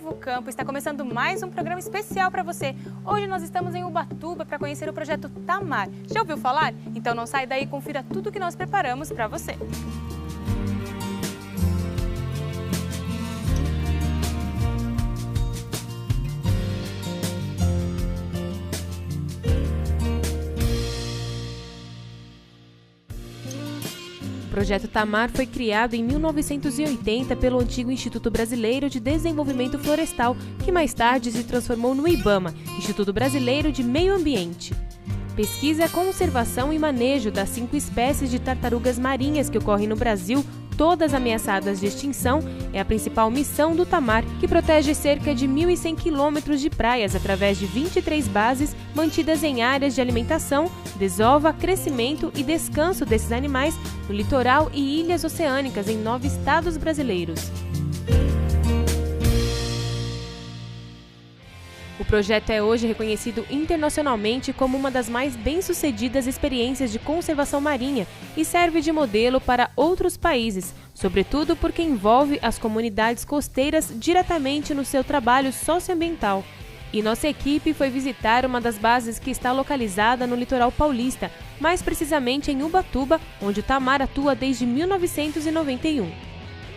Novo Campo. Está começando mais um programa especial para você. Hoje nós estamos em Ubatuba para conhecer o projeto Tamar. Já ouviu falar? Então não sai daí e confira tudo que nós preparamos para você. O projeto Tamar foi criado em 1980 pelo antigo Instituto Brasileiro de Desenvolvimento Florestal, que mais tarde se transformou no IBAMA, Instituto Brasileiro de Meio Ambiente. Pesquisa, conservação e manejo das 5 espécies de tartarugas marinhas que ocorrem no Brasil, todas ameaçadas de extinção, é a principal missão do Tamar, que protege cerca de 1.100 quilômetros de praias através de 23 bases mantidas em áreas de alimentação, desova, crescimento e descanso desses animais no litoral e ilhas oceânicas em 9 estados brasileiros. O projeto é hoje reconhecido internacionalmente como uma das mais bem-sucedidas experiências de conservação marinha e serve de modelo para outros países, sobretudo porque envolve as comunidades costeiras diretamente no seu trabalho socioambiental. E nossa equipe foi visitar uma das bases que está localizada no litoral paulista, mais precisamente em Ubatuba, onde o Tamar atua desde 1991.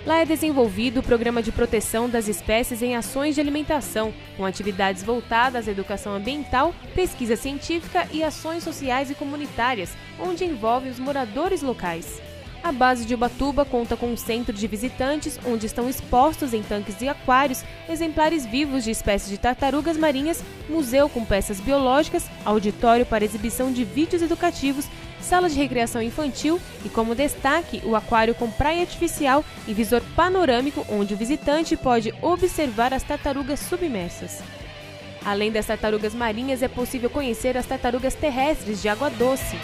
Lá é desenvolvido o programa de proteção das espécies em ações de alimentação, com atividades voltadas à educação ambiental, pesquisa científica e ações sociais e comunitárias, onde envolve os moradores locais. A base de Ubatuba conta com um centro de visitantes, onde estão expostos em tanques e aquários exemplares vivos de espécies de tartarugas marinhas, museu com peças biológicas, auditório para exibição de vídeos educativos, sala de recreação infantil e, como destaque, o aquário com praia artificial e visor panorâmico, onde o visitante pode observar as tartarugas submersas. Além das tartarugas marinhas, é possível conhecer as tartarugas terrestres de água doce.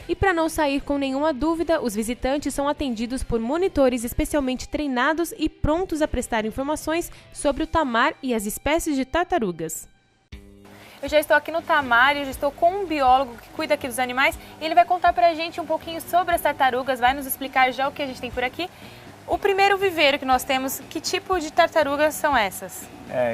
E para não sair com nenhuma dúvida, os visitantes são atendidos por monitores especialmente treinados e prontos a prestar informações sobre o Tamar e as espécies de tartarugas. Eu já estou aqui no Tamar e já estou com um biólogo que cuida aqui dos animais e ele vai contar pra gente um pouquinho sobre as tartarugas, vai nos explicar já o que a gente tem por aqui. O primeiro viveiro que nós temos, que tipo de tartarugas são essas?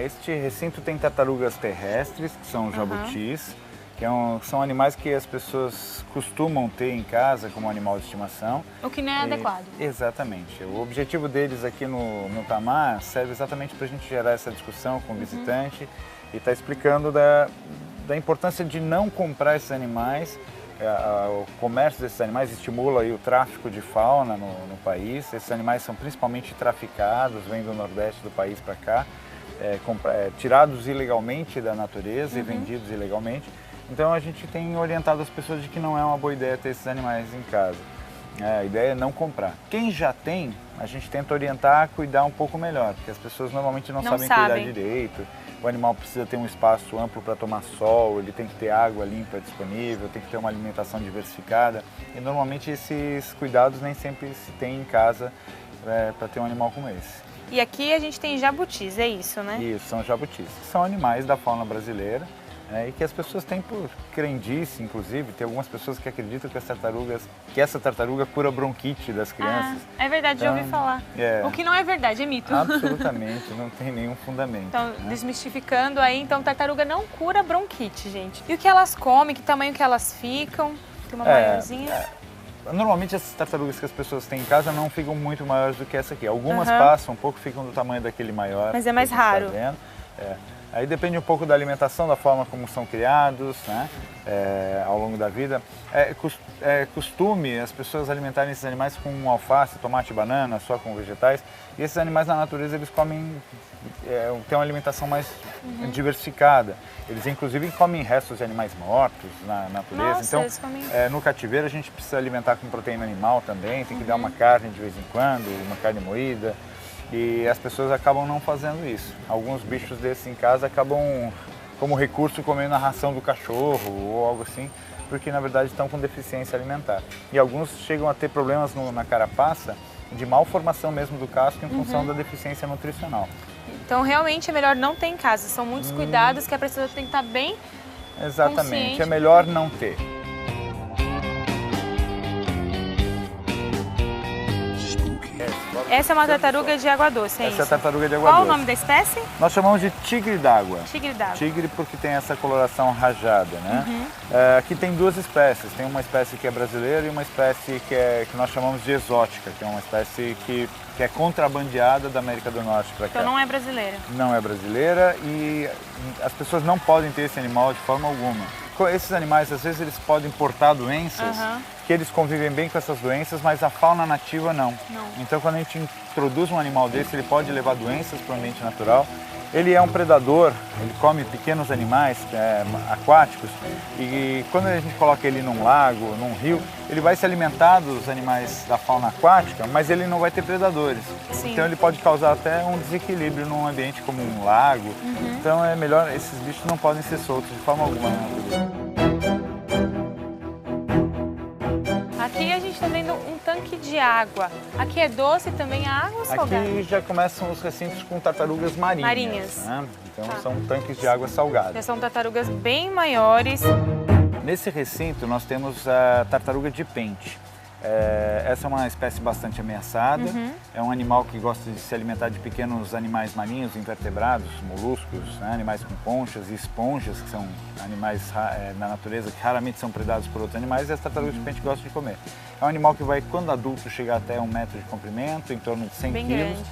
Este recinto tem tartarugas terrestres, que são jabutis, que são animais que as pessoas costumam ter em casa como animal de estimação. O que não é adequado. Exatamente. O objetivo deles aqui no Tamar serve exatamente para a gente gerar essa discussão com o visitante e está explicando da importância de não comprar esses animais. O comércio desses animais estimula aí o tráfico de fauna no país. Esses animais são principalmente traficados, vêm do nordeste do país para cá, tirados ilegalmente da natureza e vendidos ilegalmente. Então a gente tem orientado as pessoas de que não é uma boa ideia ter esses animais em casa. A ideia é não comprar. Quem já tem, a gente tenta orientar a cuidar um pouco melhor, porque as pessoas normalmente não sabem cuidar direito. O animal precisa ter um espaço amplo para tomar sol, ele tem que ter água limpa disponível, tem que ter uma alimentação diversificada. E normalmente esses cuidados nem sempre se tem em casa para ter um animal como esse. E aqui a gente tem jabutis, é isso, né? Isso, são jabutis, que são animais da fauna brasileira. E que as pessoas têm por crendice, inclusive, tem algumas pessoas que acreditam que essa tartaruga cura bronquite das crianças. É verdade, então, já ouvi falar. O que não é verdade, é mito. Absolutamente, não tem nenhum fundamento. Então, desmistificando aí, então tartaruga não cura bronquite, gente. E o que elas comem, que tamanho que elas ficam? Tem uma maiorzinha? Normalmente essas tartarugas que as pessoas têm em casa não ficam muito maiores do que essa aqui. Algumas passam um pouco, ficam do tamanho daquele maior. Mas é mais raro. Tá vendo? Aí depende um pouco da alimentação, da forma como são criados, né, ao longo da vida. É costume as pessoas alimentarem esses animais com alface, tomate, banana, só com vegetais. E esses animais na natureza eles comem, têm uma alimentação mais diversificada. Eles inclusive comem restos de animais mortos na natureza. Nossa, então, no cativeiro a gente precisa alimentar com proteína animal também, tem que dar uma carne de vez em quando, uma carne moída. E as pessoas acabam não fazendo isso. Alguns bichos desses em casa acabam, como recurso, comendo a ração do cachorro ou algo assim, porque na verdade estão com deficiência alimentar. E alguns chegam a ter problemas na carapaça de malformação mesmo do casco em função da deficiência nutricional. Então realmente é melhor não ter em casa, são muitos cuidados que a pessoa tem que estar bem Exatamente, é melhor não ter. Essa é uma tartaruga de água doce, é Essa isso? é a tartaruga de água Qual doce. o nome da espécie? Nós chamamos de tigre d'água. Tigre d'água. Tigre porque tem essa coloração rajada, né? Aqui tem duas espécies. Tem uma espécie que é brasileira e uma espécie que nós chamamos de exótica, que é uma espécie que é contrabandeada da América do Norte para cá. Então não é brasileira. Não é brasileira e as pessoas não podem ter esse animal de forma alguma. Esses animais, às vezes, eles podem portar doenças, que eles convivem bem com essas doenças, mas a fauna nativa não. Então, quando a gente introduz um animal desse, ele pode levar doenças para o ambiente natural. Ele é um predador, ele come pequenos animais aquáticos e quando a gente coloca ele num lago, num rio, ele vai se alimentar dos animais da fauna aquática, mas ele não vai ter predadores. Sim. Então ele pode causar até um desequilíbrio num ambiente como um lago. Então é melhor, esses bichos não podem ser soltos de forma alguma. Aqui a gente está vendo um tanque de água. Aqui é doce também a água ou salgada? Aqui já começam os recintos com tartarugas marinhas. Né? Então são tanques de água salgada. Já são tartarugas bem maiores. Nesse recinto nós temos a tartaruga de pente. Essa é uma espécie bastante ameaçada, é um animal que gosta de se alimentar de pequenos animais marinhos, invertebrados, moluscos, né? Animais com conchas e esponjas, que são animais na natureza que raramente são predados por outros animais, e as tartarugas de pente gostam de comer. É um animal que vai, quando adulto, chegar até 1 metro de comprimento, em torno de 100 Bem quilos. grande.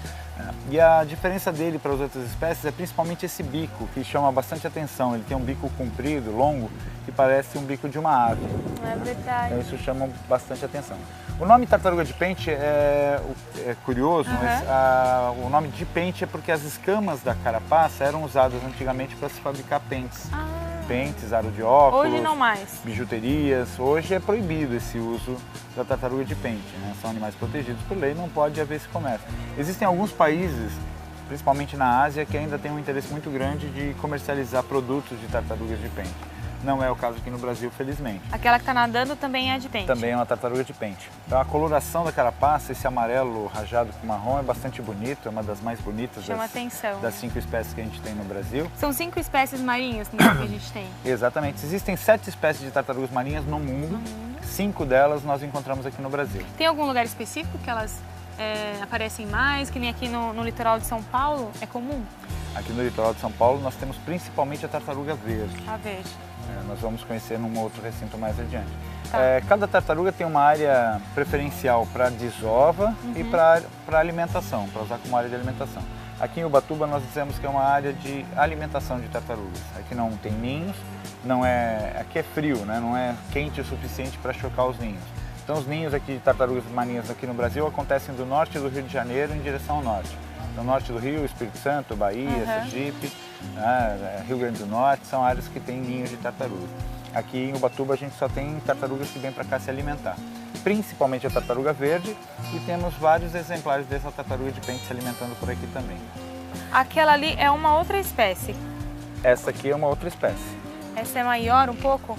E a diferença dele para as outras espécies é principalmente esse bico, que chama bastante atenção. Ele tem um bico comprido, longo, que parece um bico de uma ave. É verdade. Então isso chama bastante atenção. O nome tartaruga de pente é curioso, mas o nome de pente é porque as escamas da carapaça eram usadas antigamente para se fabricar pentes. Pentes, aro de óculos, Hoje não mais. bijuterias. Hoje é proibido esse uso da tartaruga de pente, né? São animais protegidos por lei, não pode haver esse comércio. Existem alguns países, principalmente na Ásia, que ainda têm um interesse muito grande de comercializar produtos de tartarugas de pente. Não é o caso aqui no Brasil, felizmente. Aquela que está nadando também é de pente. Também é uma tartaruga de pente. Então a coloração da carapaça, esse amarelo rajado com marrom, é bastante bonito, é uma das mais bonitas das 5 espécies que a gente tem no Brasil. São 5 espécies marinhas que a gente tem. Exatamente. Existem 7 espécies de tartarugas marinhas no mundo. 5 delas nós encontramos aqui no Brasil. Tem algum lugar específico que elas aparecem mais, que nem aqui no litoral de São Paulo? É comum? Aqui no litoral de São Paulo nós temos principalmente a tartaruga verde. A verde. Nós vamos conhecer num outro recinto mais adiante. Cada tartaruga tem uma área preferencial para desova e para alimentação, para usar como área de alimentação. Aqui em Ubatuba nós dizemos que é uma área de alimentação de tartarugas. Aqui não tem ninhos, aqui é frio, né? Não é quente o suficiente para chocar os ninhos. Então os ninhos aqui de tartarugas marinhas aqui no Brasil acontecem do norte do Rio de Janeiro em direção ao norte. No norte do Rio, Espírito Santo, Bahia, Sergipe, Rio Grande do Norte, são áreas que têm ninhos de tartaruga. Aqui em Ubatuba a gente só tem tartarugas que vêm para cá se alimentar. Principalmente a tartaruga verde e temos vários exemplares dessa tartaruga de pente se alimentando por aqui também. Aquela ali é uma outra espécie? Essa aqui é uma outra espécie. Essa é maior um pouco?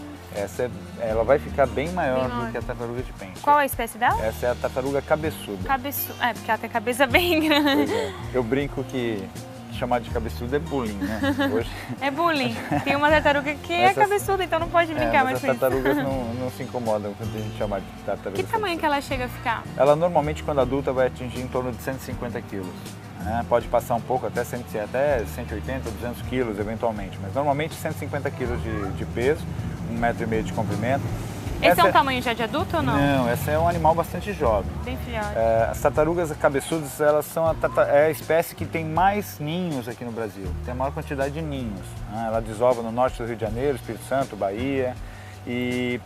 Ela vai ficar bem maior do que a tartaruga de pente. Qual é a espécie dela? Essa é a tartaruga cabeçuda. Cabeçuda. Porque ela tem a cabeça bem grande. Eu brinco que chamar de cabeçuda é bullying, né? Hoje... É bullying. Tem uma tartaruga que é cabeçuda, então não pode brincar mais com isso. As tartarugas não se incomodam quando a gente chamar de tartaruga. Que tamanho que ela chega a ficar? Ela normalmente, quando adulta, vai atingir em torno de 150 quilos. Pode passar um pouco, até 180, 200 quilos eventualmente, mas normalmente 150 quilos de peso, 1,5 metro de comprimento. Esse é um tamanho já de adulto ou não? Não, essa é um animal bastante jovem. Bem filhote. As tartarugas cabeçudas, elas são a espécie que tem mais ninhos aqui no Brasil. Tem a maior quantidade de ninhos. Ela desova no norte do Rio de Janeiro, Espírito Santo, Bahia. E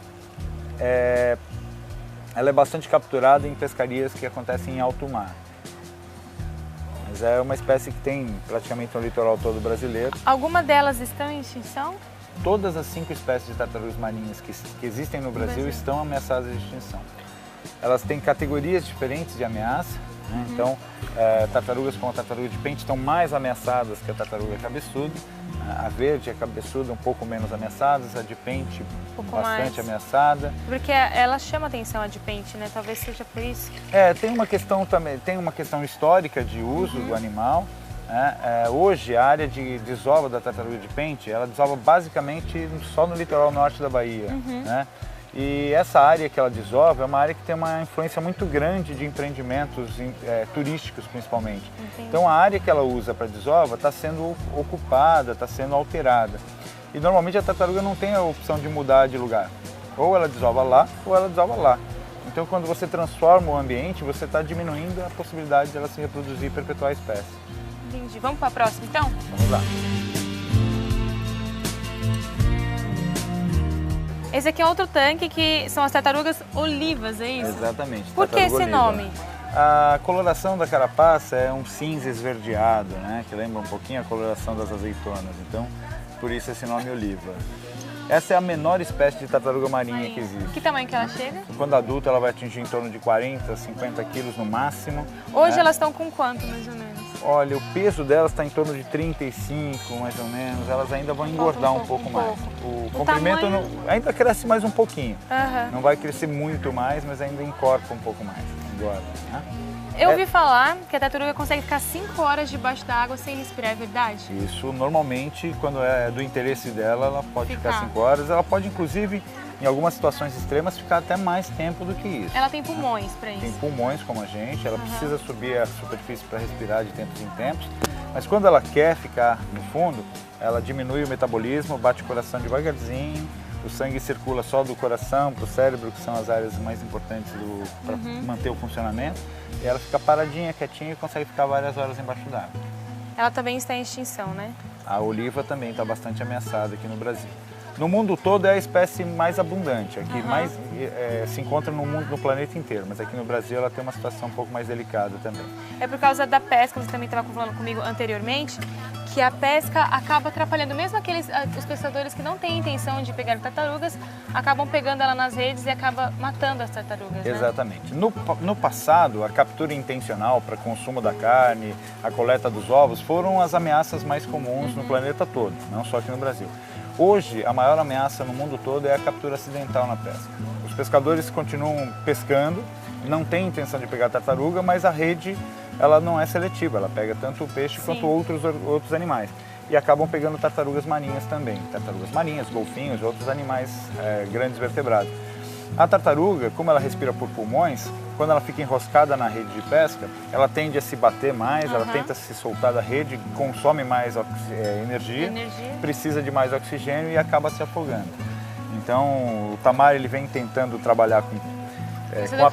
ela é bastante capturada em pescarias que acontecem em alto mar. Mas é uma espécie que tem praticamente no litoral todo brasileiro. Alguma delas estão em extinção? Todas as 5 espécies de tartarugas marinhas que existem no Brasil estão ameaçadas de extinção. Elas têm categorias diferentes de ameaça, né? Então, tartarugas como a tartaruga de pente estão mais ameaçadas que a tartaruga cabeçuda. A verde e a cabeçuda um pouco menos ameaçadas, a de pente bastante ameaçada. Porque ela chama atenção a de pente, né? Talvez seja por isso. Tem uma questão também, tem uma questão histórica de uso do animal. Hoje a área de desova da tartaruga de pente, ela desova basicamente só no litoral norte da Bahia. Né? E essa área que ela desova é uma área que tem uma influência muito grande de empreendimentos turísticos, principalmente. Entendi. Então a área que ela usa para desova está sendo ocupada, está sendo alterada. E normalmente a tartaruga não tem a opção de mudar de lugar. Ou ela desova lá, ou ela desova lá. Então quando você transforma o ambiente, você está diminuindo a possibilidade de ela se reproduzir e perpetuar a espécie. Entendi. Vamos para a próxima, então? Vamos lá. Esse aqui é outro tanque que são as tartarugas olivas, é isso? Exatamente. Por que esse oliva. nome? A coloração da carapaça é um cinza esverdeado, né? Que lembra um pouquinho a coloração das azeitonas. Então, por isso esse nome oliva. Essa é a menor espécie de tartaruga marinha que existe. Que tamanho que ela chega? Quando adulta, ela vai atingir em torno de 40, 50 quilos no máximo. Hoje né? elas estão com quanto, mais ou menos? Olha, o peso delas está em torno de 35, mais ou menos. Elas ainda vão engordar um pouco mais. O comprimento tamanho... ainda cresce mais um pouquinho. Uhum. Não vai crescer muito mais, mas ainda encorpa um pouco mais. Engorda, né? Eu ouvi falar que a tartaruga consegue ficar 5 horas debaixo da água sem respirar, é verdade? Isso, normalmente, quando é do interesse dela, ela pode ficar 5 horas. Ela pode, inclusive, em algumas situações extremas, ficar até mais tempo do que isso. Ela tem pulmões para isso? Tem pulmões como a gente, ela precisa subir a superfície para respirar de tempos em tempos. Mas quando ela quer ficar no fundo, ela diminui o metabolismo, bate o coração devagarzinho, o sangue circula só do coração para o cérebro, que são as áreas mais importantes para manter o funcionamento. E ela fica paradinha, quietinha e consegue ficar várias horas embaixo d'água. Ela também está em extinção, né? A oliva também está bastante ameaçada aqui no Brasil. No mundo todo é a espécie mais abundante, aqui mais se encontra no planeta inteiro, mas aqui no Brasil ela tem uma situação um pouco mais delicada também. É por causa da pesca, você também estava falando comigo anteriormente, que a pesca acaba atrapalhando, mesmo os pescadores que não têm intenção de pegar tartarugas, acabam pegando ela nas redes e acaba matando as tartarugas, né? Exatamente. No passado, a captura intencional para consumo da carne, a coleta dos ovos, foram as ameaças mais comuns no planeta todo, não só aqui no Brasil. Hoje, a maior ameaça no mundo todo é a captura acidental na pesca. Os pescadores continuam pescando, não têm intenção de pegar tartaruga, mas a rede ela não é seletiva, ela pega tanto o peixe quanto outros animais. E acabam pegando tartarugas marinhas também, tartarugas marinhas, golfinhos, outros animais grandes vertebrados. A tartaruga, como ela respira por pulmões, quando ela fica enroscada na rede de pesca, ela tende a se bater mais, ela tenta se soltar da rede, consome mais energia, precisa de mais oxigênio e acaba se afogando. Então, o Tamar ele vem tentando trabalhar com a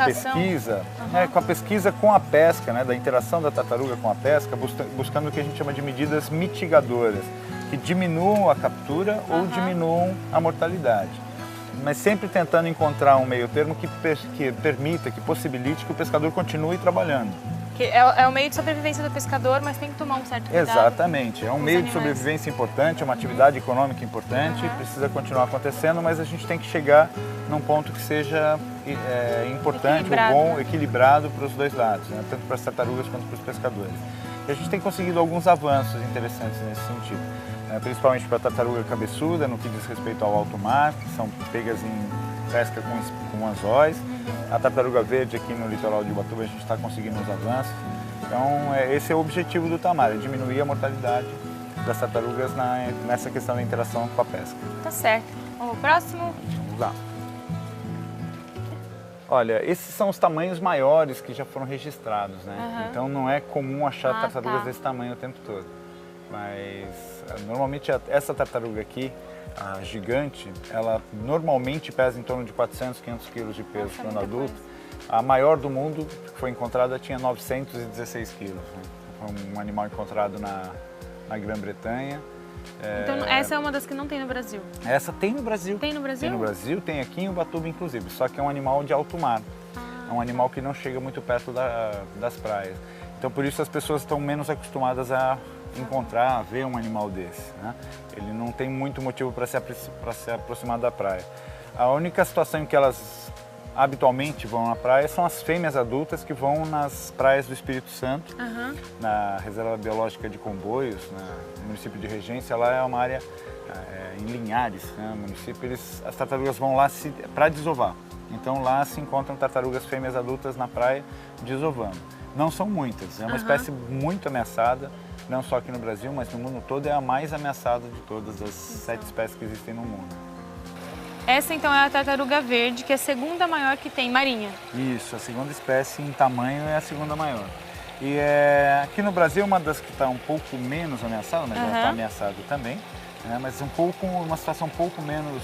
pesquisa, com a pesca, né, da interação da tartaruga com a pesca, buscando o que a gente chama de medidas mitigadoras, que diminuam a captura ou diminuam a mortalidade. Mas sempre tentando encontrar um meio termo que permita, que possibilite que o pescador continue trabalhando. Que é o meio de sobrevivência do pescador, mas tem que tomar um certo cuidado. Exatamente, é um meio de sobrevivência importante, é uma atividade econômica importante, precisa continuar acontecendo, mas a gente tem que chegar num ponto que seja importante, bom, equilibrado para os dois lados, né? Tanto para as tartarugas quanto para os pescadores. E a gente tem conseguido alguns avanços interessantes nesse sentido. Principalmente para a tartaruga cabeçuda, no que diz respeito ao alto mar, que são pegas em pesca com anzóis. A tartaruga verde aqui no litoral de Ubatuba a gente está conseguindo uns avanços. Então esse é o objetivo do Tamar, é diminuir a mortalidade das tartarugas nessa questão da interação com a pesca. Tá certo. Vamos ao próximo? Vamos lá. Olha, esses são os tamanhos maiores que já foram registrados, né? Então não é comum achar tartarugas desse tamanho o tempo todo. Mas normalmente essa tartaruga aqui, a gigante, ela normalmente pesa em torno de 400, 500 quilos de peso quando adulta. A maior do mundo que foi encontrada tinha 916 quilos. Né? Foi um animal encontrado na Grã-Bretanha. Então essa é uma das que não tem no Brasil? Essa tem no Brasil. Tem no Brasil? Tem no Brasil, tem aqui em Ubatuba inclusive, só que é um animal de alto mar. É um animal que não chega muito perto das praias. Então por isso as pessoas estão menos acostumadas a encontrar, a ver um animal desse, né? Ele não tem muito motivo para se aproximar da praia. A única situação em que elas habitualmente vão na praia são as fêmeas adultas que vão nas praias do Espírito Santo, na Reserva Biológica de Comboios, no município de Regência. Lá é uma área em Linhares, né, no município. As tartarugas vão lá para desovar. Então lá se encontram tartarugas fêmeas adultas na praia desovando. Não são muitas, é uma espécie muito ameaçada. Não só aqui no Brasil, mas no mundo todo é a mais ameaçada de todas as 7 espécies que existem no mundo. Essa então é a tartaruga verde, que é a segunda maior que tem, marinha. Isso, a segunda espécie em tamanho é a segunda maior. E aqui no Brasil uma das que está um pouco menos ameaçada, mas ela está ameaçada também, né? Mas uma situação um pouco menos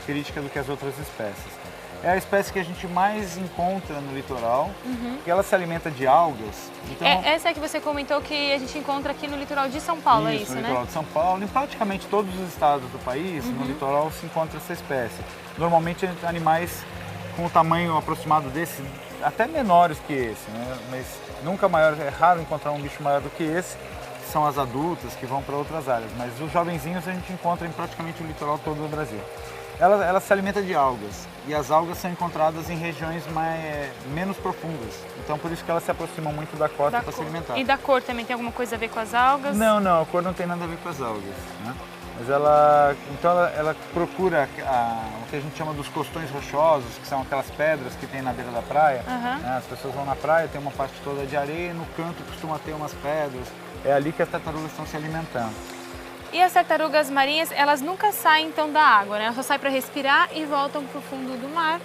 crítica do que as outras espécies. É a espécie que a gente mais encontra no litoral, porque ela se alimenta de algas. Então, essa é que você comentou que a gente encontra aqui no litoral de São Paulo, é isso, no né? litoral de São Paulo, em praticamente todos os estados do país, no litoral se encontra essa espécie. Normalmente animais com o tamanho aproximado desse, até menores que esse, né? Mas nunca maior, é raro encontrar um bicho maior do que esse, que são as adultas, que vão para outras áreas. Mas os jovenzinhos a gente encontra em praticamente o litoral todo do Brasil. Ela se alimenta de algas, e as algas são encontradas em regiões menos profundas. Então por isso que elas se aproximam muito da costa para se alimentar. E da cor também tem alguma coisa a ver com as algas? Não, a cor não tem nada a ver com as algas, né? Mas ela procura o que a gente chama dos costões rochosos, que são aquelas pedras que tem na beira da praia. Né? As pessoas vão na praia, tem uma parte toda de areia, e no canto costuma ter umas pedras. É ali que as tartarugas estão se alimentando. E as tartarugas marinhas, elas nunca saem então da água, né? Elas só saem para respirar e voltam para o fundo do mar.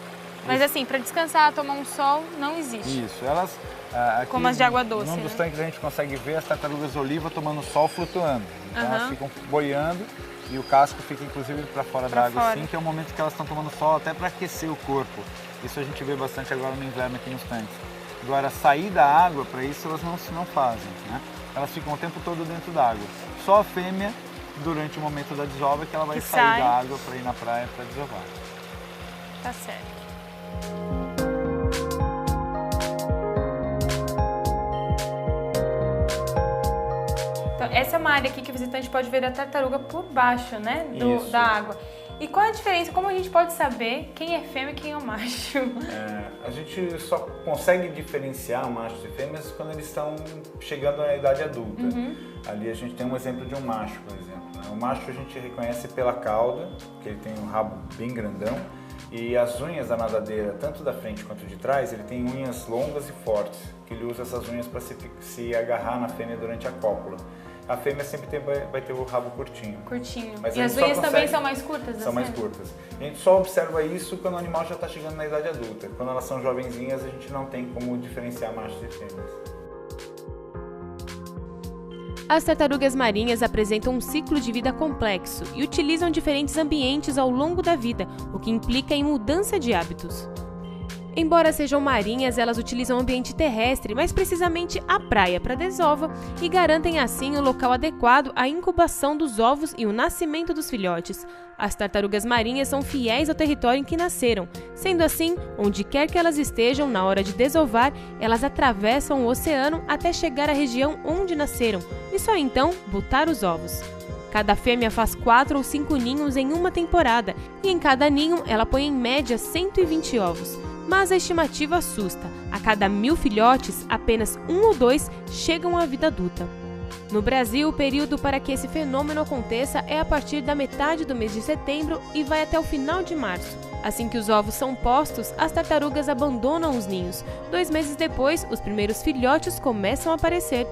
Mas assim, para descansar, tomar um sol, não existe. Isso, elas... Aqui, como as de água doce, num dos né? tanques a gente consegue ver as tartarugas oliva tomando sol flutuando. Então elas ficam boiando e o casco fica inclusive para fora da água, assim, que é o momento que elas estão tomando sol até para aquecer o corpo. Isso a gente vê bastante agora no inverno aqui nos tanques. Agora, sair da água, para isso elas não fazem, né? Elas ficam o tempo todo dentro da água. Só a fêmea, durante o momento da desova, que ela vai sair da água para ir na praia para desovar. Tá certo. Então, essa é uma área aqui que o visitante pode ver a tartaruga por baixo, né, da água. E qual é a diferença? Como a gente pode saber quem é fêmea e quem é o macho? A gente só consegue diferenciar machos e fêmeas quando eles estão chegando à idade adulta. Ali a gente tem um exemplo de um macho, por exemplo. O macho a gente reconhece pela cauda, que ele tem um rabo bem grandão, e as unhas da nadadeira, tanto da frente quanto de trás, ele tem unhas longas e fortes, que ele usa essas unhas para se agarrar na fêmea durante a cópula. A fêmea sempre vai ter o rabo curtinho. Mas e as unhas também são mais curtas? São mais curtas. A gente só observa isso quando o animal já está chegando na idade adulta. Quando elas são jovenzinhas, a gente não tem como diferenciar machos e fêmeas. As tartarugas marinhas apresentam um ciclo de vida complexo e utilizam diferentes ambientes ao longo da vida, o que implica em mudança de hábitos. Embora sejam marinhas, elas utilizam o ambiente terrestre, mais precisamente a praia, para desova e garantem assim o local adequado à incubação dos ovos e o nascimento dos filhotes. As tartarugas marinhas são fiéis ao território em que nasceram. Sendo assim, onde quer que elas estejam, na hora de desovar, elas atravessam o oceano até chegar à região onde nasceram e só então botar os ovos. Cada fêmea faz 4 ou 5 ninhos em uma temporada e em cada ninho ela põe em média 120 ovos. Mas a estimativa assusta. A cada 1000 filhotes, apenas 1 ou 2 chegam à vida adulta. No Brasil, o período para que esse fenômeno aconteça é a partir da metade do mês de setembro e vai até o final de março. Assim que os ovos são postos, as tartarugas abandonam os ninhos. 2 meses depois, os primeiros filhotes começam a aparecer.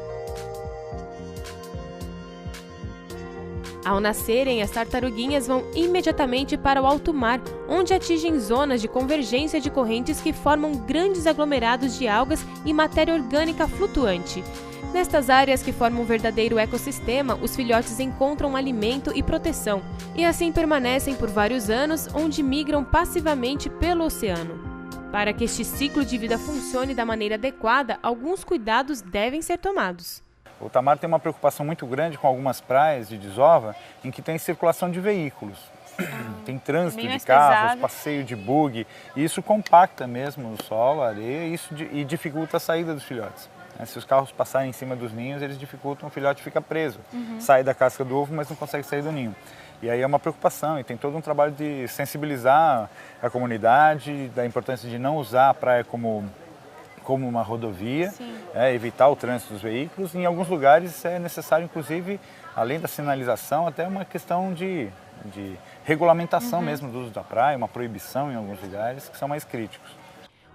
Ao nascerem, as tartaruguinhas vão imediatamente para o alto mar, onde atingem zonas de convergência de correntes que formam grandes aglomerados de algas e matéria orgânica flutuante. Nestas áreas que formam um verdadeiro ecossistema, os filhotes encontram alimento e proteção, e assim permanecem por vários anos, onde migram passivamente pelo oceano. Para que este ciclo de vida funcione da maneira adequada, alguns cuidados devem ser tomados. O Tamar tem uma preocupação muito grande com algumas praias de desova em que tem circulação de veículos. Tem trânsito de carros, passeio de bug, e isso compacta mesmo o solo, a areia, e dificulta a saída dos filhotes. Se os carros passarem em cima dos ninhos, eles dificultam, o filhote fica preso. Sai da casca do ovo, mas não consegue sair do ninho. E aí é uma preocupação, e tem todo um trabalho de sensibilizar a comunidade, da importância de não usar a praia como uma rodovia, evitar o trânsito dos veículos. Em alguns lugares é necessário, inclusive, além da sinalização, até uma questão de regulamentação mesmo do uso da praia, uma proibição em alguns lugares que são mais críticos.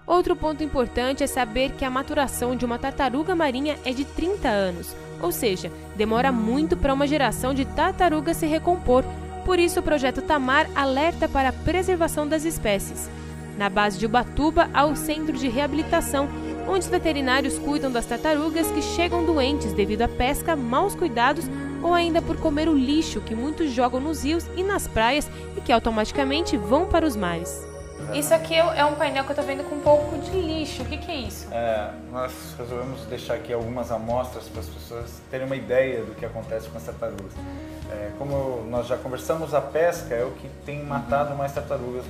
Outro ponto importante é saber que a maturação de uma tartaruga marinha é de 30 anos, ou seja, demora muito para uma geração de tartarugas se recompor. Por isso, o projeto Tamar alerta para a preservação das espécies. Na base de Ubatuba, há o Centro de Reabilitação, onde os veterinários cuidam das tartarugas que chegam doentes devido à pesca, maus cuidados ou ainda por comer o lixo que muitos jogam nos rios e nas praias e que automaticamente vão para os mares. Isso aqui é um painel que eu estou vendo com um pouco de lixo. O que é isso? Nós resolvemos deixar aqui algumas amostras para as pessoas terem uma ideia do que acontece com as tartarugas. Como nós já conversamos, a pesca é o que tem matado mais tartarugas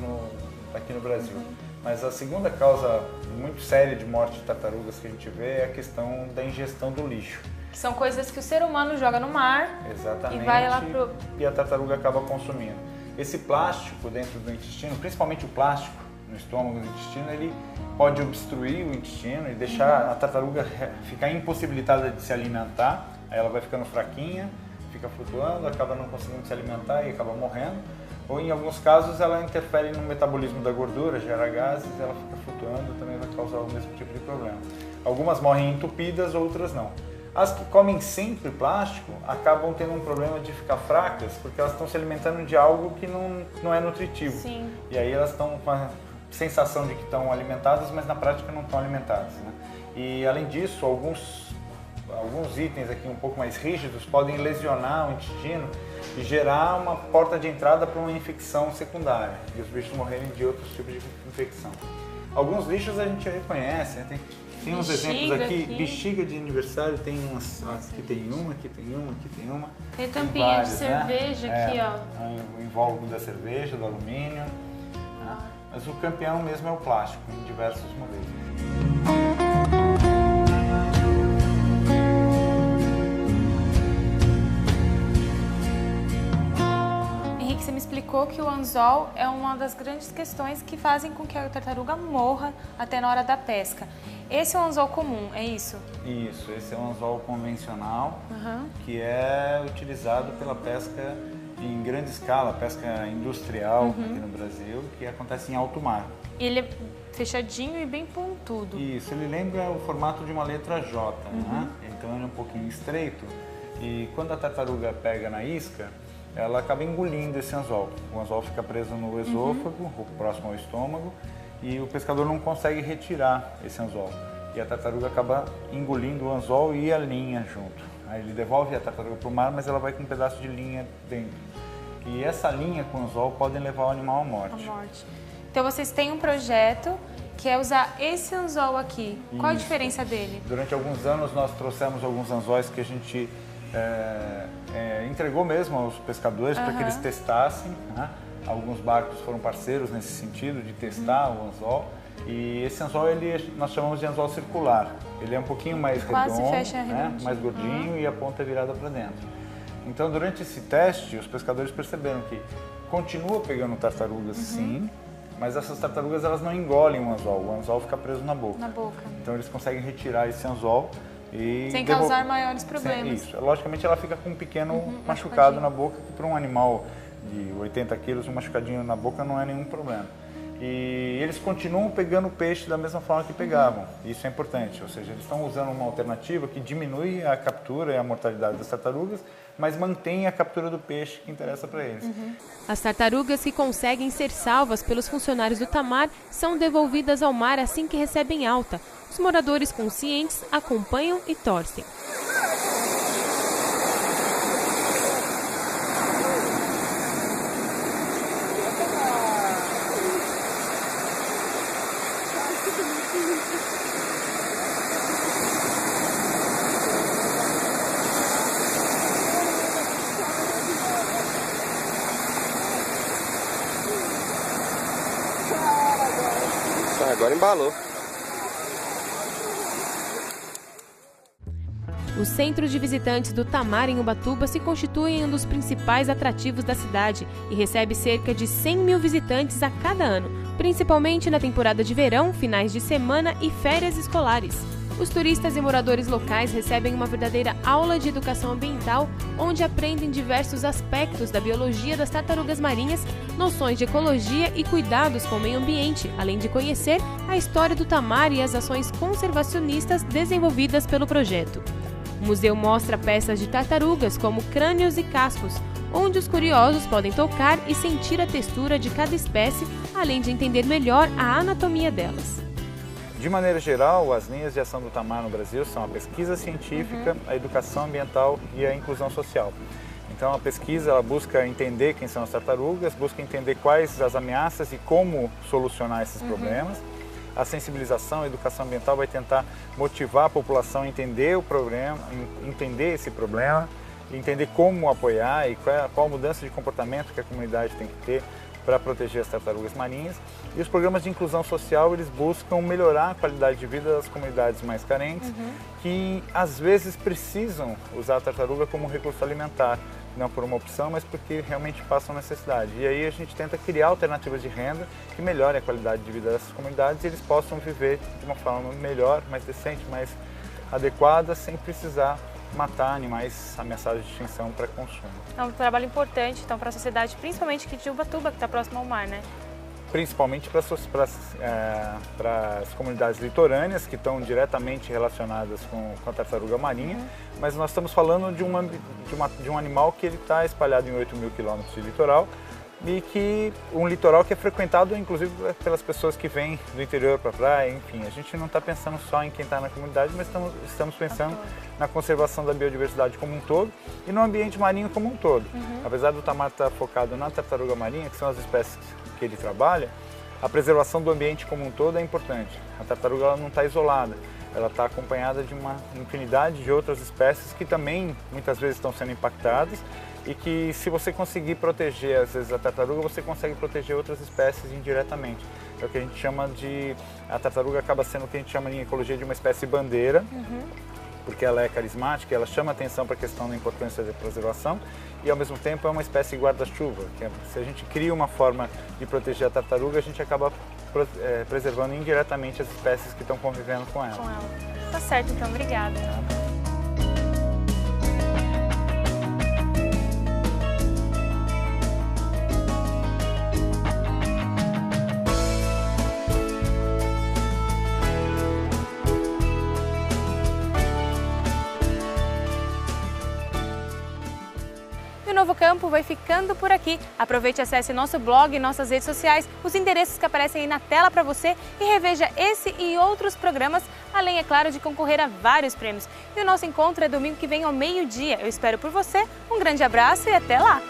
aqui no Brasil. Mas a segunda causa muito séria de morte de tartarugas que a gente vê é a questão da ingestão do lixo. Que são coisas que o ser humano joga no mar. Exatamente, e vai lá e a tartaruga acaba consumindo. Esse plástico dentro do intestino, principalmente o plástico no estômago do intestino, ele pode obstruir o intestino e deixar a tartaruga ficar impossibilitada de se alimentar. Aí ela vai ficando fraquinha, fica flutuando, acaba não conseguindo se alimentar e acaba morrendo. Ou em alguns casos ela interfere no metabolismo da gordura, gera gases, ela fica flutuando, também vai causar o mesmo tipo de problema. Algumas morrem entupidas, outras não. As que comem sempre plástico acabam tendo um problema de ficar fracas, porque elas estão se alimentando de algo que não é nutritivo. Sim. E aí elas estão com a sensação de que estão alimentadas, mas na prática não estão alimentadas, né? E além disso, alguns itens aqui um pouco mais rígidos podem lesionar o intestino e gerar uma porta de entrada para uma infecção secundária e os bichos morrerem de outros tipos de infecção. Alguns lixos a gente reconhece, né? Tem uns exemplos aqui, bexiga de aniversário, tem umas, aqui tem uma, aqui tem uma, aqui tem uma. Tem tampinha vários, de cerveja, né? Aqui, ó. O invólucro da cerveja, do alumínio. Né? Mas o campeão mesmo é o plástico, em diversos modelos. Você me explicou que o anzol é uma das grandes questões que fazem com que a tartaruga morra até na hora da pesca. Esse é um anzol comum, é isso? Isso, esse é um anzol convencional, que é utilizado pela pesca em grande escala, pesca industrial aqui no Brasil, que acontece em alto mar. Ele é fechadinho e bem pontudo. Isso, ele lembra o formato de uma letra J, né? Então ele é um pouquinho estreito e quando a tartaruga pega na isca, ela acaba engolindo esse anzol. O anzol fica preso no esôfago, próximo ao estômago, e o pescador não consegue retirar esse anzol. E a tartaruga acaba engolindo o anzol e a linha junto. Aí ele devolve a tartaruga para o mar, mas ela vai com um pedaço de linha dentro. E essa linha com o anzol podem levar o animal à morte. Então vocês têm um projeto que é usar esse anzol aqui. Qual a diferença dele? Durante alguns anos nós trouxemos alguns anzóis que a gente entregou mesmo aos pescadores para que eles testassem, né? Alguns barcos foram parceiros nesse sentido de testar o anzol e esse anzol nós chamamos de anzol circular. Ele é um pouquinho mais redondo, né? Mais gordinho e a ponta é virada para dentro. Então durante esse teste os pescadores perceberam que continua pegando tartarugas sim, mas essas tartarugas elas não engolem o anzol fica preso na boca. Então eles conseguem retirar esse anzol sem causar maiores problemas. Isso. Logicamente ela fica com um pequeno machucado na boca, que para um animal de 80 quilos, um machucadinho na boca não é nenhum problema. E eles continuam pegando peixe da mesma forma que pegavam. Isso é importante, ou seja, eles estão usando uma alternativa que diminui a captura e a mortalidade das tartarugas, mas mantém a captura do peixe que interessa para eles. As tartarugas que conseguem ser salvas pelos funcionários do Tamar são devolvidas ao mar assim que recebem alta. Os moradores conscientes acompanham e torcem. Agora embalou. O centro de visitantes do Tamar em Ubatuba se constitui em um dos principais atrativos da cidade e recebe cerca de 100 mil visitantes a cada ano, principalmente na temporada de verão, finais de semana e férias escolares. Os turistas e moradores locais recebem uma verdadeira aula de educação ambiental, onde aprendem diversos aspectos da biologia das tartarugas marinhas, noções de ecologia e cuidados com o meio ambiente, além de conhecer a história do Tamar e as ações conservacionistas desenvolvidas pelo projeto. O museu mostra peças de tartarugas, como crânios e cascos, onde os curiosos podem tocar e sentir a textura de cada espécie, além de entender melhor a anatomia delas. De maneira geral, as linhas de ação do Tamar no Brasil são a pesquisa científica, a educação ambiental e a inclusão social. Então a pesquisa ela busca entender quem são as tartarugas, busca entender quais as ameaças e como solucionar esses problemas. A sensibilização, a educação ambiental vai tentar motivar a população a entender o problema, entender esse problema, entender como apoiar e qual a mudança de comportamento que a comunidade tem que ter para proteger as tartarugas marinhas. E os programas de inclusão social, eles buscam melhorar a qualidade de vida das comunidades mais carentes, que às vezes precisam usar a tartaruga como um recurso alimentar, não por uma opção, mas porque realmente passam necessidade. E aí a gente tenta criar alternativas de renda que melhorem a qualidade de vida dessas comunidades e eles possam viver de uma forma melhor, mais decente, mais adequada, sem precisar matar animais ameaçados de extinção para consumo. É um trabalho importante, então, para a sociedade, principalmente aqui de Ubatuba, que está próximo ao mar, né? Principalmente para as comunidades litorâneas, que estão diretamente relacionadas com a tartaruga marinha, mas nós estamos falando de um animal que está espalhado em 8.000 quilômetros de litoral, e que um litoral que é frequentado inclusive pelas pessoas que vêm do interior para a praia, enfim. A gente não está pensando só em quem está na comunidade, mas estamos pensando na conservação da biodiversidade como um todo e no ambiente marinho como um todo. Apesar do Tamar estar focado na tartaruga marinha, que são as espécies que ele trabalha, a preservação do ambiente como um todo é importante. A tartaruga ela não está isolada, ela está acompanhada de uma infinidade de outras espécies que também muitas vezes estão sendo impactadas e que, se você conseguir proteger, às vezes, a tartaruga, você consegue proteger outras espécies indiretamente. É o que a gente chama de... A tartaruga acaba sendo o que a gente chama em ecologia de uma espécie bandeira, porque ela é carismática, ela chama atenção para a questão da importância da preservação e, ao mesmo tempo, é uma espécie guarda-chuva. Se a gente cria uma forma de proteger a tartaruga, a gente acaba preservando indiretamente as espécies que estão convivendo com ela. Tá certo, então. Obrigada. O Novo Campo vai ficando por aqui. Aproveite e acesse nosso blog e nossas redes sociais, os endereços que aparecem aí na tela para você e reveja esse e outros programas, além, é claro, de concorrer a vários prêmios. E o nosso encontro é domingo que vem ao meio-dia. Eu espero por você, um grande abraço e até lá!